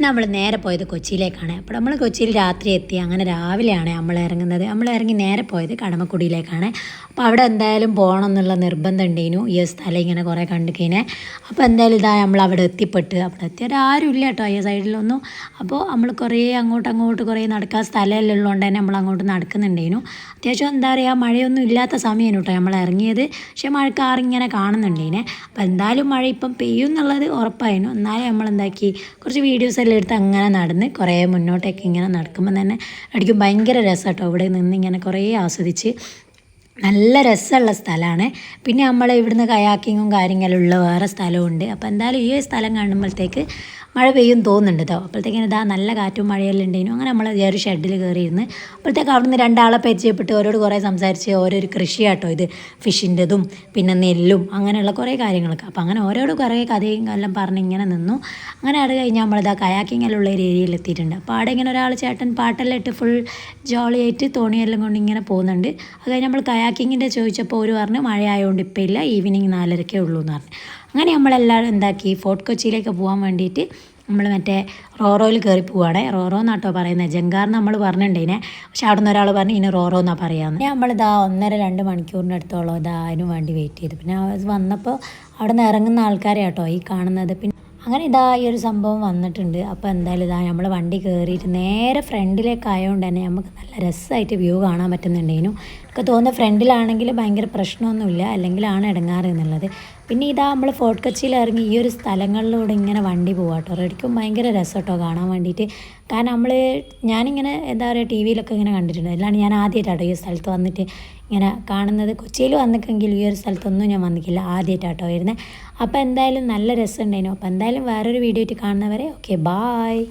നമ്മൾ നേരെ പോയത് കൊച്ചിയിലേക്കാണ്. അപ്പോൾ നമ്മൾ കൊച്ചിയിൽ രാത്രി എത്തി. അങ്ങനെ രാവിലെയാണ് നമ്മൾ ഇറങ്ങുന്നത്. നമ്മൾ ഇറങ്ങി നേരെ പോയത് കടമക്കുടിയിലേക്കാണ്. അപ്പോൾ അവിടെ എന്തായാലും പോകണം എന്നുള്ള നിർബന്ധം ഉണ്ടേനു. ഈ സ്ഥലം ഇങ്ങനെ കുറേ കണ്ടിക്കേനെ. അപ്പോൾ എന്തായാലും ഇതാ നമ്മൾ അവിടെ എത്തിപ്പെട്ട്. അവിടെ എത്തിയാൽ ആരും ഇല്ല കേട്ടോ ഈ സൈഡിലൊന്നും. അപ്പോൾ നമ്മൾ കുറേ അങ്ങോട്ട് കുറേ നടക്കാൻ സ്ഥലമെല്ലാം ഉള്ളതുകൊണ്ട് തന്നെ നമ്മൾ അങ്ങോട്ട് നടക്കുന്നുണ്ടേനു. അത്യാവശ്യം എന്താ പറയുക, മഴയൊന്നും ഇല്ലാത്ത സമയമാണ് കേട്ടോ നമ്മൾ ഇറങ്ങിയത്. പക്ഷേ മഴക്കാറിങ്ങനെ കാണുന്നുണ്ടേനെ. അപ്പോൾ എന്തായാലും മഴ ഇപ്പം പെയ്യും എന്നുള്ളത് ഉറപ്പായിരുന്നു. എന്നാലും നമ്മൾ എന്താക്കി, കുറച്ച് വീഡിയോസ് എല്ലാം എടുത്ത് അങ്ങനെ നടന്ന് കുറേ മുന്നോട്ടേക്ക് ഇങ്ങനെ നടക്കുമ്പോൾ തന്നെ അടിക്കും ഭയങ്കര രസം കേട്ടോ. ഇവിടെ നിന്ന് ഇങ്ങനെ കുറേ ആസ്വദിച്ച് നല്ല രസമുള്ള സ്ഥലമാണ്. പിന്നെ നമ്മൾ ഇവിടുന്ന് കയാക്കിങ്ങും കാര്യങ്ങളും ഉള്ള വേറെ സ്ഥലമുണ്ട്. അപ്പോൾ എന്തായാലും ഈ സ്ഥലം കാണുമ്പോഴത്തേക്ക് മഴ പെയ്യും തോന്നുന്നുണ്ട് കേട്ടോ. അപ്പോഴത്തേക്കിന് ഇതാ നല്ല കാറ്റും മഴയെല്ലാം ഉണ്ടായിരുന്നു. അങ്ങനെ നമ്മൾ ഒരു ഷെഡിൽ കയറിയിരുന്ന് അപ്പോഴത്തേക്ക് അവിടുന്ന് രണ്ടാളെ പരിചയപ്പെട്ട് ഓരോട് കുറേ സംസാരിച്ച് ഓരോരു കൃഷിയാട്ടോ ഇത്, ഫിഷിൻ്റെതും പിന്നെ നെല്ലും അങ്ങനെയുള്ള കുറേ കാര്യങ്ങളൊക്കെ. അപ്പോൾ അങ്ങനെ ഓരോട് കുറേ കഥയും എല്ലാം പറഞ്ഞ് ഇങ്ങനെ നിന്നു. അങ്ങനെ അത് കഴിഞ്ഞാൽ നമ്മളിതാ കയാക്കിങ്ങെല്ലാം ഒരു ഏരിയയിൽ എത്തിയിട്ടുണ്ട്. അപ്പോൾ അവിടെ ഇങ്ങനെ ഒരാൾ ചേട്ടൻ പാട്ടെല്ലാം ഇട്ട് ഫുൾ ജോളിയായിട്ട് തോണിയെല്ലാം കൊണ്ട് ഇങ്ങനെ പോകുന്നുണ്ട്. അത് കഴിഞ്ഞ് നമ്മൾ കയാക്കിങ്ങിൻ്റെ ചോദിച്ചപ്പോൾ ഒരു പറഞ്ഞ് മഴ ആയതുകൊണ്ട് ഇപ്പം ഇല്ല, ഈവനിങ് 4:30 ഉള്ളൂ എന്ന് പറഞ്ഞു. അങ്ങനെ നമ്മളെല്ലാവരും എന്താക്കി, ഫോർട്ട് കൊച്ചിയിലേക്ക് പോകാൻ വേണ്ടിയിട്ട് നമ്മൾ മറ്റേ റോറോയിൽ കയറി പോവുകയാണേ. റോറോ എന്നാട്ടോ പറയുന്നത്, ജങ്കാർ നമ്മൾ പറഞ്ഞിട്ടുണ്ടേനെ. പക്ഷെ അവിടെ നിന്ന് ഒരാൾ പറഞ്ഞ് ഇനി റോറോ എന്നാണ് പറയാമെന്ന്. നമ്മളിതാ 1.5-2 മണിക്കൂറിൻ്റെ അടുത്തോളം ഇതാ അതിന് വേണ്ടി വെയിറ്റ് ചെയ്തു. പിന്നെ വന്നപ്പോൾ അവിടെ നിന്ന് ഇറങ്ങുന്ന ആൾക്കാരെ കേട്ടോ ഈ കാണുന്നത്. പിന്നെ അങ്ങനെ ഇതാ ഈ ഒരു സംഭവം വന്നിട്ടുണ്ട്. അപ്പോൾ എന്തായാലും ഇതാ നമ്മൾ വണ്ടി കയറിയിട്ട് നേരെ ഫ്രണ്ടിലേക്ക് ആയതുകൊണ്ട് തന്നെ നമുക്ക് നല്ല രസമായിട്ട് വ്യൂ കാണാൻ പറ്റുന്നുണ്ടേനു. എനിക്ക് തോന്നുന്നത് ഫ്രണ്ടിലാണെങ്കിൽ ഭയങ്കര പ്രശ്നമൊന്നുമില്ല, അല്ലെങ്കിലാണ് ഇടങ്ങാറ് എന്നുള്ളത്. പിന്നെ ഇതാ നമ്മൾ ഫോർട്ട് കൊച്ചിയിൽ ഇറങ്ങി ഈ ഒരു സ്ഥലങ്ങളിലൂടെ ഇങ്ങനെ വണ്ടി പോകാട്ടോ. റെഡിക്കും ഭയങ്കര രസം കേട്ടോ കാണാൻ വേണ്ടിയിട്ട്. കാരണം ഞാനിങ്ങനെ എന്താ പറയുക, ടി വിയിലൊക്കെ ഇങ്ങനെ കണ്ടിട്ടുണ്ട്. അല്ലാണ്ട് ഞാൻ ആദ്യമായിട്ടാട്ടോ ഈ സ്ഥലത്ത് വന്നിട്ട് ഇങ്ങനെ കാണുന്നത്. കൊച്ചിയിൽ വന്നിട്ടെങ്കിൽ ഈ ഒരു സ്ഥലത്തൊന്നും ഞാൻ വന്നിട്ടില്ല, ആദ്യമായിട്ടാട്ടോ വരുന്നത്. അപ്പോൾ എന്തായാലും നല്ല രസം ഉണ്ടായിരുന്നു. അപ്പോൾ എന്തായാലും വേറൊരു വീഡിയോ ആയിട്ട് കാണുന്നവരെ ഓക്കെ ബായ്.